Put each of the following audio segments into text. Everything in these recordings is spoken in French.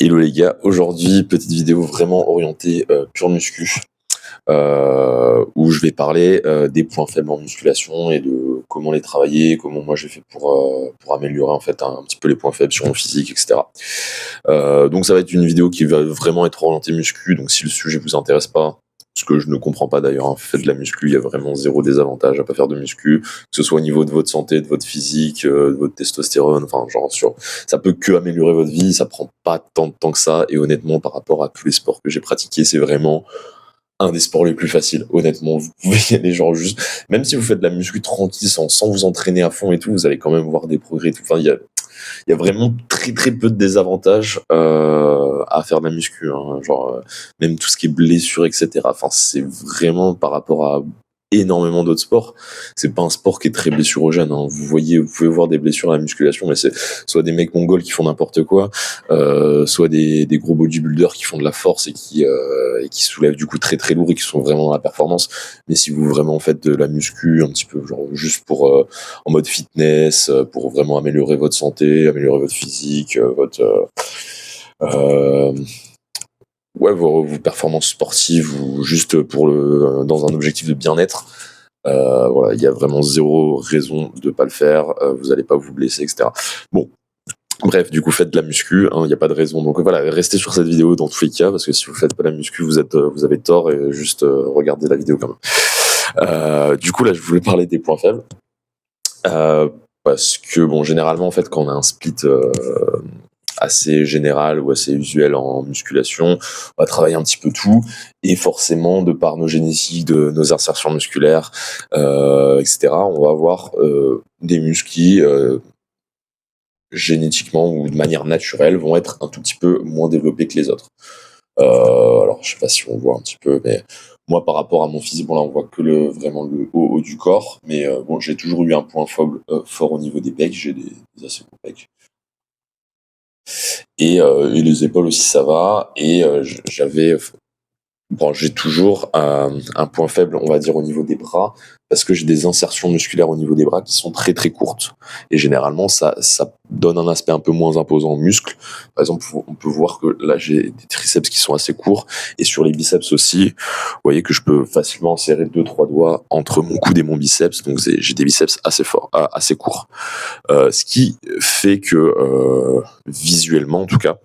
Hello les gars, aujourd'hui petite vidéo vraiment orientée pure muscu, où je vais parler des points faibles en musculation et de comment les travailler, comment moi j'ai fait pour améliorer en fait un petit peu les points faibles sur mon physique, etc. Donc ça va être une vidéo qui va vraiment être orientée muscu, donc si le sujet vous intéresse pas, ce que je ne comprends pas d'ailleurs, hein, faites de la muscu, il y a vraiment zéro désavantage à pas faire de muscu, que ce soit au niveau de votre santé, de votre physique, de votre testostérone, enfin genre ça peut que améliorer votre vie, ça prend pas tant de temps que ça, et honnêtement par rapport à tous les sports que j'ai pratiqués, c'est vraiment un des sports les plus faciles, honnêtement. Vous pouvez y aller genre juste, même si vous faites de la muscu tranquille, sans vous entraîner à fond et tout, vous allez quand même voir des progrès et tout. Enfin, il y a vraiment très très peu de désavantages à faire de la muscu, hein. Genre, même tout ce qui est blessure, etc. Enfin, c'est vraiment par rapport à énormément d'autres sports. C'est pas un sport qui est très blessurogène, hein. Vous pouvez voir des blessures à la musculation, mais c'est soit des mecs mongols qui font n'importe quoi, soit des gros bodybuilders qui font de la force et qui soulèvent du coup très très lourd et qui sont vraiment dans la performance. Mais si vous vraiment faites de la muscu un petit peu genre juste pour en mode fitness, pour vraiment améliorer votre santé, améliorer votre physique, euh, vos performances sportives ou juste dans un objectif de bien-être. Voilà, il y a vraiment zéro raison de pas le faire. Vous allez pas vous blesser, etc. Bon. Bref, du coup, faites de la muscu, hein, il n'y a pas de raison. Donc voilà, restez sur cette vidéo dans tous les cas, parce que si vous faites pas la muscu, vous avez tort, et juste regardez la vidéo quand même. Du coup, là, je voulais parler des points faibles. Parce que, bon, généralement, en fait, quand on a un split assez général ou assez usuel en musculation, on va travailler un petit peu tout, et forcément, de par nos génétiques, de nos insertions musculaires, etc., on va avoir des muscles qui, génétiquement ou de manière naturelle, vont être un tout petit peu moins développés que les autres. Alors, je sais pas si on voit un petit peu, mais moi, par rapport à mon physique, bon là, on voit que vraiment le haut du corps, mais bon, j'ai toujours eu un point fort au niveau des pecs, j'ai des assez gros pecs. Et les épaules aussi, ça va. Et j'ai toujours un point faible, on va dire, au niveau des bras, parce que j'ai des insertions musculaires au niveau des bras qui sont très très courtes. Et généralement, ça donne un aspect un peu moins imposant aux muscles. Par exemple, on peut voir que là, j'ai des triceps qui sont assez courts, et sur les biceps aussi, vous voyez que je peux facilement serrer 2-3 doigts entre mon coude et mon biceps, donc j'ai des biceps assez forts, assez courts. Ce qui fait que, visuellement en tout cas,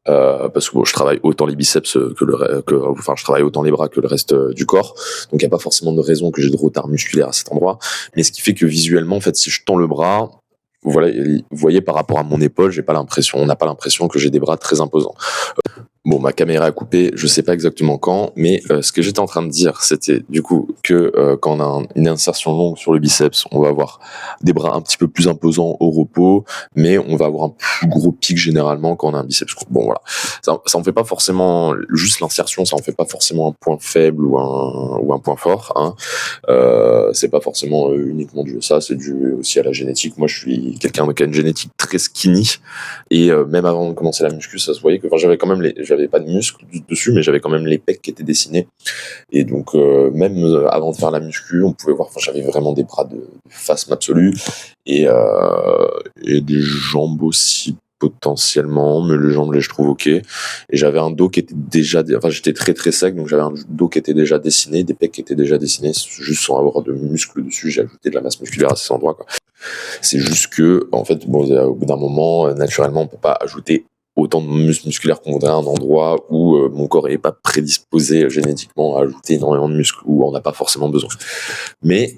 parce que bon, je travaille autant les biceps enfin, je travaille autant les bras que le reste du corps, donc il n'y a pas forcément de raison que j'ai de retard musculaire à cet endroit, mais ce qui fait que visuellement, en fait, si je tends le bras, voilà, vous voyez, par rapport à mon épaule, on n'a pas l'impression que j'ai des bras très imposants. Bon, ma caméra a coupé, je sais pas exactement quand, mais ce que j'étais en train de dire, c'était du coup que quand on a une insertion longue sur le biceps, on va avoir des bras un petit peu plus imposants au repos, mais on va avoir un plus gros pic généralement quand on a un biceps court. Bon, voilà. Ça en fait pas forcément, juste l'insertion, ça en fait pas forcément un point faible ou un point fort, hein. C'est pas forcément uniquement dû à ça, c'est dû aussi à la génétique. Moi, je suis quelqu'un qui a une génétique très skinny, et même avant de commencer la muscu, ça se voyait que, enfin, j'avais pas de muscles dessus, mais j'avais quand même les pecs qui étaient dessinés. Et donc, même avant de faire la muscu, on pouvait voir, enfin, j'avais vraiment des bras de phasme absolu, et des jambes aussi potentiellement, mais les jambes, je trouve ok. Et j'avais un dos qui était déjà, enfin, j'étais très très sec, donc j'avais un dos qui était déjà dessiné, des pecs qui étaient déjà dessinés, juste sans avoir de muscles dessus. J'ai ajouté de la masse musculaire à ces endroits, quoi. C'est juste que, en fait, bon, au bout d'un moment, naturellement, on peut pas ajouter autant de muscles musculaires qu'on voudrait à un endroit où mon corps est pas prédisposé génétiquement à ajouter énormément de muscles, où on n'a pas forcément besoin. Mais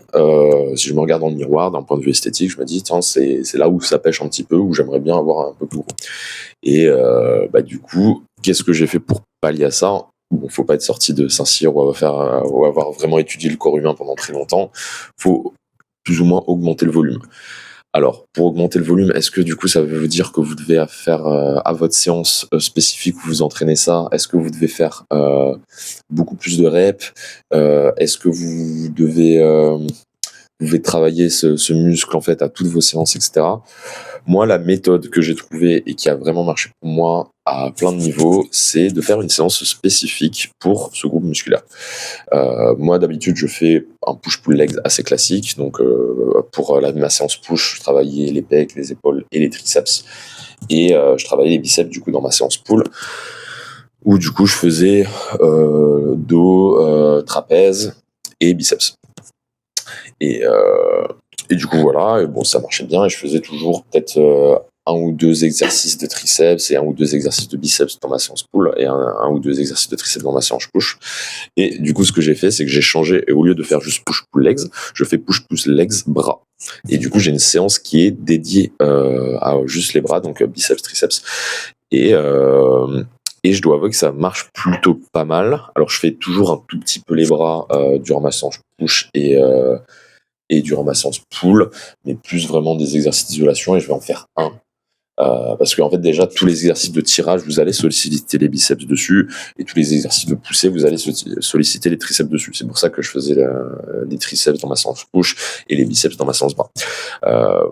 si je me regarde dans le miroir, d'un point de vue esthétique, je me dis, tiens, c'est là où ça pêche un petit peu, où j'aimerais bien avoir un peu plus gros. Et du coup, qu'est-ce que j'ai fait pour pallier à ça? Bon, faut pas être sorti de Saint-Cyr ou avoir vraiment étudié le corps humain pendant très longtemps. Faut plus ou moins augmenter le volume. Alors, pour augmenter le volume, est-ce que du coup ça veut dire que vous devez faire à votre séance spécifique où vous entraînez ça, est-ce que vous devez faire beaucoup plus de reps, est-ce que vous devez travailler ce muscle en fait à toutes vos séances, etc. Moi, la méthode que j'ai trouvée et qui a vraiment marché pour moi à plein de niveaux, c'est de faire une séance spécifique pour ce groupe musculaire. Moi, d'habitude, je fais un push-pull legs assez classique. Donc, pour ma séance push, je travaillais les pecs, les épaules et les triceps. et je travaillais les biceps du coup dans ma séance pull, où du coup je faisais dos, trapèze et biceps. Et, euh, et du coup voilà, et bon ça marchait bien, et je faisais toujours peut-être un ou deux exercices de triceps et un ou deux exercices de biceps dans ma séance pull, et un ou deux exercices de triceps dans ma séance push. Et du coup ce que j'ai fait, c'est que j'ai changé, et au lieu de faire juste push pull legs, je fais push push legs bras. Et du coup j'ai une séance qui est dédiée à juste les bras, donc biceps triceps. Et, euh, et je dois avouer que ça marche plutôt pas mal. Alors je fais toujours un tout petit peu les bras durant ma séance push et durant ma séance pull, mais plus vraiment des exercices d'isolation, et je vais en faire un. Parce qu'en fait déjà tous les exercices de tirage, vous allez solliciter les biceps dessus, et tous les exercices de poussée, vous allez solliciter les triceps dessus. C'est pour ça que je faisais les triceps dans ma séance push et les biceps dans ma séance bras. Euh,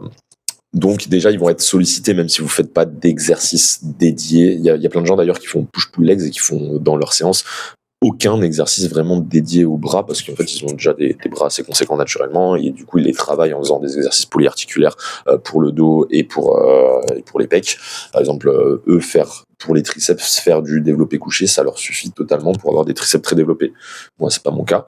donc déjà, ils vont être sollicités même si vous faites pas d'exercice dédié. Il y a plein de gens d'ailleurs qui font push-pull legs et qui font dans leur séance aucun exercice vraiment dédié aux bras, parce qu'en fait ils ont déjà des bras assez conséquents naturellement, et du coup ils les travaillent en faisant des exercices polyarticulaires pour le dos et pour les pecs. Par exemple, eux, faire pour les triceps, faire du développé couché, ça leur suffit totalement pour avoir des triceps très développés. Moi c'est pas mon cas,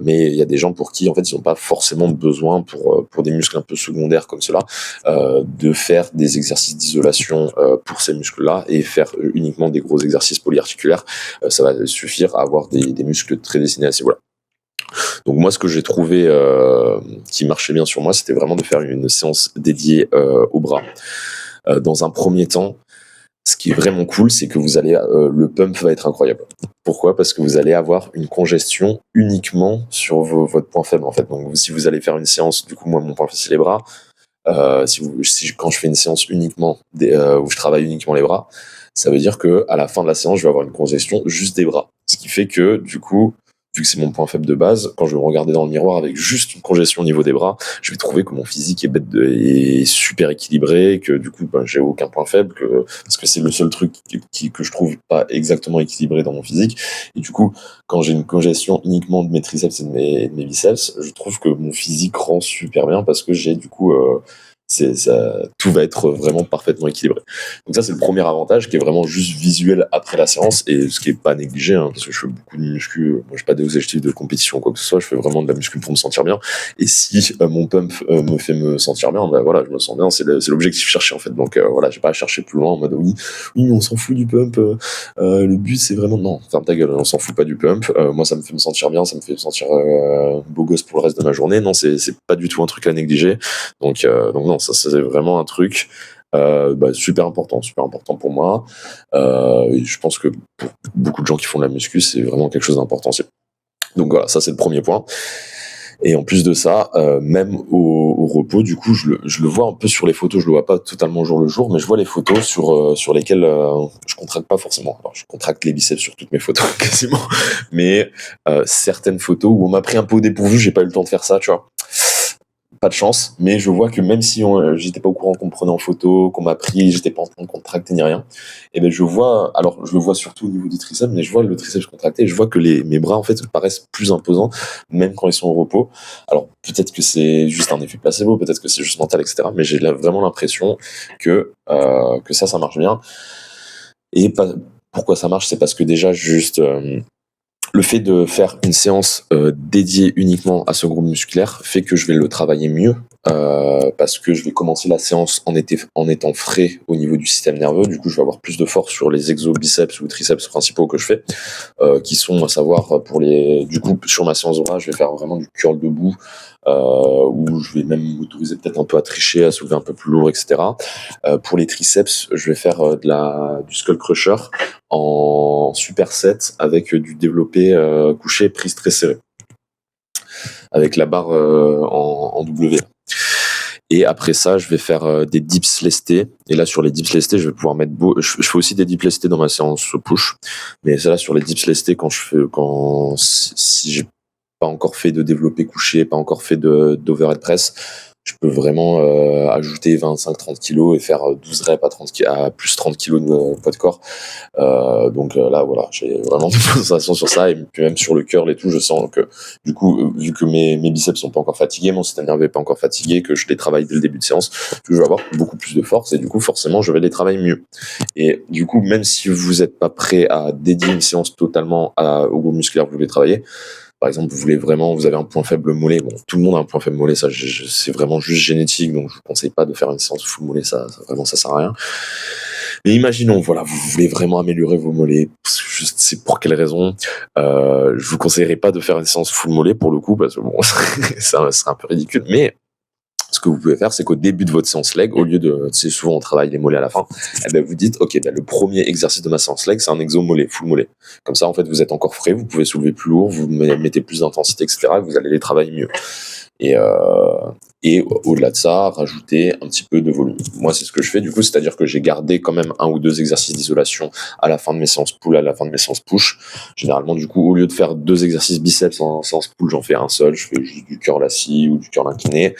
mais il y a des gens pour qui en fait ils n'ont pas forcément besoin pour des muscles un peu secondaires comme cela de faire des exercices d'isolation pour ces muscles-là, et faire uniquement des gros exercices polyarticulaires. Ça va suffire à avoir des muscles très dessinés à ces niveaux-là. Donc moi, ce que j'ai trouvé qui marchait bien sur moi, c'était vraiment de faire une séance dédiée au bras. Dans un premier temps, ce qui est vraiment cool, c'est que vous allez, le pump va être incroyable. Pourquoi ? Parce que vous allez avoir une congestion uniquement sur votre point faible en fait. Donc si vous allez faire une séance, du coup moi mon point faible c'est les bras. Quand je fais une séance uniquement où je travaille uniquement les bras, ça veut dire que à la fin de la séance, je vais avoir une congestion juste des bras. Ce qui fait que, du coup, vu que c'est mon point faible de base, quand je vais me regarder dans le miroir avec juste une congestion au niveau des bras, je vais trouver que mon physique est super équilibré, que du coup, ben, j'ai aucun point faible, parce que c'est le seul truc que je trouve pas exactement équilibré dans mon physique. Et du coup, quand j'ai une congestion uniquement de mes triceps et de mes biceps, je trouve que mon physique rend super bien, parce que j'ai du coup tout va être vraiment parfaitement équilibré. Donc ça, c'est le premier avantage, qui est vraiment juste visuel après la séance, et ce qui est pas négligé, hein, parce que je fais beaucoup de muscu. Moi, j'ai pas des objectifs de compétition ou quoi que ce soit, je fais vraiment de la muscu pour me sentir bien. Et si mon pump me fait me sentir bien, ben voilà, je me sens bien, c'est l'objectif cherché en fait. Donc voilà, j'ai pas à chercher plus loin en mode oui, mais on s'en fout du pump, le but c'est vraiment non, ferme ta gueule, on s'en fout pas du pump. Moi, ça me fait me sentir bien, ça me fait me sentir beau gosse pour le reste de ma journée. Non, c'est pas du tout un truc à négliger. Donc non, ça c'est vraiment un truc super important pour moi. Et je pense que pour beaucoup de gens qui font de la muscu, c'est vraiment quelque chose d'important. Donc voilà, ça c'est le premier point. Et en plus de ça, même au repos, du coup, je le vois un peu sur les photos. Je le vois pas totalement au jour le jour, mais je vois les photos sur lesquelles je contracte pas forcément. Alors, je contracte les biceps sur toutes mes photos quasiment, mais certaines photos où on m'a pris un peu au dépourvu, j'ai pas eu le temps de faire ça, tu vois. Pas de chance, mais je vois que même si j'étais pas au courant qu'on me prenait en photo, qu'on m'a pris, j'étais pas en train de contracter ni rien, et ben je vois, alors je le vois surtout au niveau du triceps, mais je vois le triceps contracté, et je vois que mes bras en fait paraissent plus imposants, même quand ils sont au repos. Alors peut-être que c'est juste un effet placebo, peut-être que c'est juste mental, etc. Mais j'ai vraiment l'impression que ça marche bien. Et pourquoi ça marche, c'est parce que déjà juste le fait de faire une séance dédiée uniquement à ce groupe musculaire fait que je vais le travailler mieux, parce que je vais commencer la séance en étant frais au niveau du système nerveux. Du coup, je vais avoir plus de force sur les exobiceps ou triceps principaux que je fais, qui sont à savoir du coup, sur ma séance de bras, je vais faire vraiment du curl debout, où je vais même m'autoriser peut-être un peu à tricher, à soulever un peu plus lourd, etc. Pour les triceps, je vais faire du skull crusher en superset avec du développé couché, prise très serrée, avec la barre en W. Et après ça, je vais faire des dips lestés. Et là, sur les dips lestés, je vais pouvoir mettre je fais aussi des dips lestés dans ma séance push. Mais c'est là, sur les dips lestés, si j'ai pas encore fait de développé couché, pas encore fait d'overhead press, je peux vraiment ajouter 25-30 kilos et faire 12 reps à plus 30 kilos de poids de corps. Donc là, voilà, j'ai vraiment des sensations sur ça. Et puis même sur le curl et tout, je sens que, du coup, vu que mes biceps sont pas encore fatigués, mon système nerveux est pas encore fatigué, que je les travaille dès le début de séance, que je vais avoir beaucoup plus de force et du coup, forcément, je vais les travailler mieux. Et du coup, même si vous êtes pas prêt à dédier une séance totalement au groupe musculaire que vous voulez travailler, par exemple, vous avez un point faible mollet. Bon, tout le monde a un point faible mollet, ça, c'est vraiment juste génétique, donc je vous conseille pas de faire une séance full mollet, vraiment, ça sert à rien. Mais imaginons, voilà, vous voulez vraiment améliorer vos mollets, je sais pour quelle raison. Je vous conseillerais pas de faire une séance full mollet pour le coup, parce que bon, ça serait un peu ridicule, mais ce que vous pouvez faire, c'est qu'au début de votre séance leg, au lieu de, c'est souvent on travaille les mollets à la fin, eh ben vous dites, ok, ben le premier exercice de ma séance leg, c'est un exo mollet, full mollet. Comme ça, en fait, vous êtes encore frais, vous pouvez soulever plus lourd, vous mettez plus d'intensité, etc. Et vous allez les travailler mieux. Et au-delà de ça, rajouter un petit peu de volume. Moi, c'est ce que je fais du coup, c'est-à-dire que j'ai gardé quand même 1 ou 2 exercices d'isolation à la fin de mes séances pull, à la fin de mes séances push. Généralement, du coup, au lieu de faire 2 exercices biceps en séance pull, j'en fais un seul. Je fais juste du curl assis ou du curl incliné.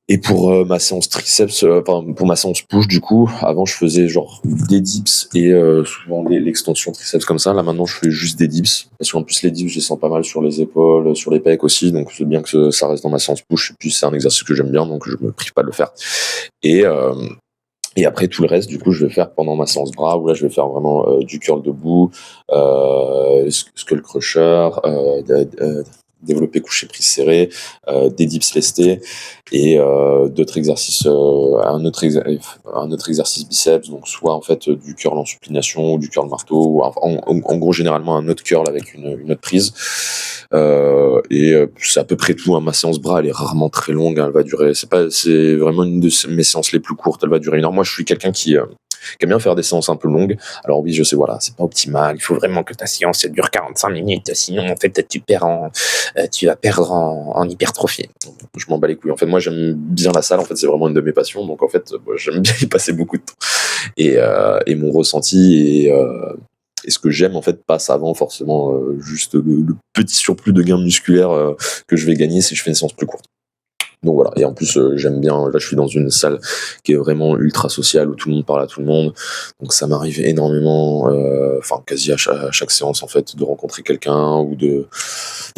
Et pour ma séance triceps, pour ma séance push, du coup, avant je faisais genre des dips et souvent l'extension triceps comme ça. Là maintenant, je fais juste des dips parce qu'en plus les dips, je les sens pas mal sur les épaules, sur les pecs aussi, donc c'est bien que ça reste dans ma séance push. Et puis c'est un exercice que j'aime bien, donc je me prive pas de le faire. Et après tout le reste, du coup, je vais faire pendant ma séance bras où là, je vais faire vraiment du curl debout, skull crusher, développé couché prise serré, des dips lestés et d'autres exercices, un autre exercice biceps, donc soit en fait du curl en supination ou du curl marteau, ou en gros généralement un autre curl avec une autre prise. C'est à peu près tout. Hein. Ma séance bras, elle est rarement très longue. Hein. Elle va durer. C'est vraiment une de mes séances les plus courtes. Elle va durer 1 heure. Moi, je suis quelqu'un qui aime bien faire des séances un peu longues. Alors oui, je sais, voilà, c'est pas optimal. Il faut vraiment que ta séance elle dure 45 minutes. Sinon, en fait, tu vas perdre en hypertrophie. Je m'en bats les couilles. En fait, moi, j'aime bien la salle. En fait, c'est vraiment une de mes passions. Donc, en fait, moi, j'aime bien y passer beaucoup de temps. Et mon ressenti et ce que j'aime en fait passe avant forcément juste le petit surplus de gains musculaires que je vais gagner si je fais une séance plus courte. Donc voilà, et en plus j'aime bien, là je suis dans une salle qui est vraiment ultra sociale où tout le monde parle à tout le monde, donc ça m'arrive énormément, enfin quasi à chaque séance en fait, de rencontrer quelqu'un ou de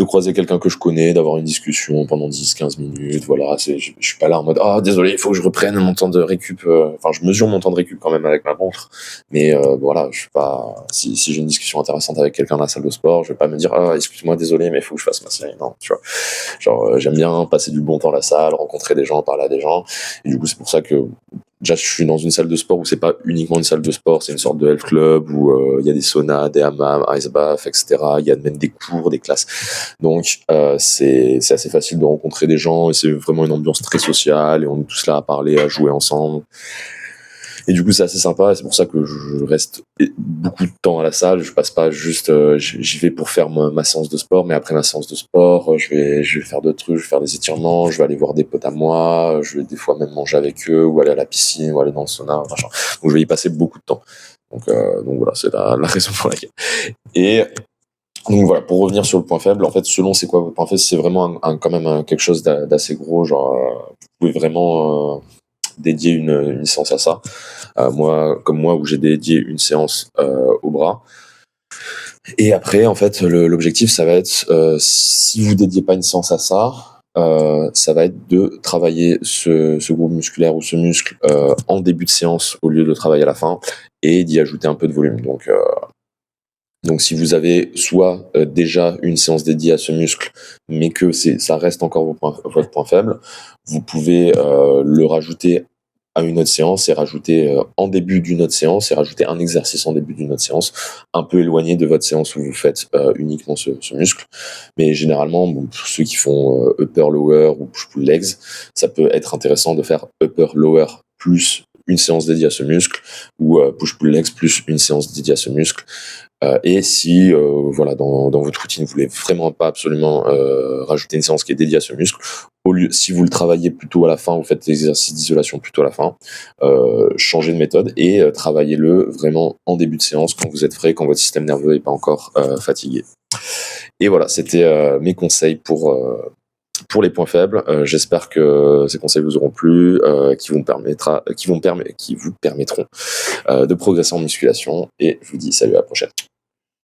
croiser quelqu'un que je connais, d'avoir une discussion pendant 10-15 minutes, voilà, je suis pas là en mode ah désolé, il faut que je reprenne mon temps de récup, enfin je mesure mon temps de récup quand même avec ma montre, mais voilà, je suis pas, si j'ai une discussion intéressante avec quelqu'un dans la salle de sport, je vais pas me dire ah excuse-moi désolé mais il faut que je fasse ma série, non, tu vois. Genre, j'aime bien passer du bon temps à la salle, rencontrer des gens, parler à des gens. Et du coup, c'est pour ça que déjà, je suis dans une salle de sport où c'est pas uniquement une salle de sport, c'est une sorte de health club où il y a des saunas, des hammams, ice baths, etc. Il y a même des cours, des classes. Donc, c'est assez facile de rencontrer des gens et c'est vraiment une ambiance très sociale et on est tous là à parler, à jouer ensemble. Et du coup, c'est assez sympa. Et c'est pour ça que je reste beaucoup de temps à la salle. Je passe pas juste, j'y vais pour faire ma séance de sport, mais après ma séance de sport, je vais faire d'autres trucs, je vais faire des étirements, je vais aller voir des potes à moi, je vais des fois même manger avec eux, ou aller à la piscine, ou aller dans le sauna, machin. Donc, je vais y passer beaucoup de temps. Donc voilà, c'est la raison pour laquelle. Et donc voilà, pour revenir sur le point faible, en fait, selon c'est quoi votre point faible, c'est vraiment quand même quelque chose d'assez gros. Genre, vous pouvez vraiment dédier une séance à ça. Comme moi, où j'ai dédié une séance au bras. Et après, en fait, l'objectif, ça va être, si vous dédiez pas une séance à ça, ça va être de travailler ce groupe musculaire ou ce muscle en début de séance au lieu de travailler à la fin et d'y ajouter un peu de volume. Donc si vous avez soit déjà une séance dédiée à ce muscle, mais que ça reste encore votre point faible, vous pouvez le rajouter à une autre séance et rajouter en début d'une autre séance et rajouter un exercice en début d'une autre séance, un peu éloigné de votre séance où vous faites uniquement ce muscle. Mais généralement, bon, pour ceux qui font upper-lower ou push-pull legs, ça peut être intéressant de faire upper-lower plus une séance dédiée à ce muscle ou push-pull legs plus une séance dédiée à ce muscle. Et si voilà dans votre routine vous voulez vraiment pas absolument rajouter une séance qui est dédiée à ce muscle, si vous le travaillez plutôt à la fin, vous faites l'exercice d'isolation plutôt à la fin, changez de méthode et travaillez-le vraiment en début de séance quand vous êtes frais, quand votre système nerveux n'est pas encore fatigué. Et voilà, c'était mes conseils pour les points faibles. J'espère que ces conseils vous auront plu, qui vous permettront de progresser en musculation. Et je vous dis salut, à la prochaine.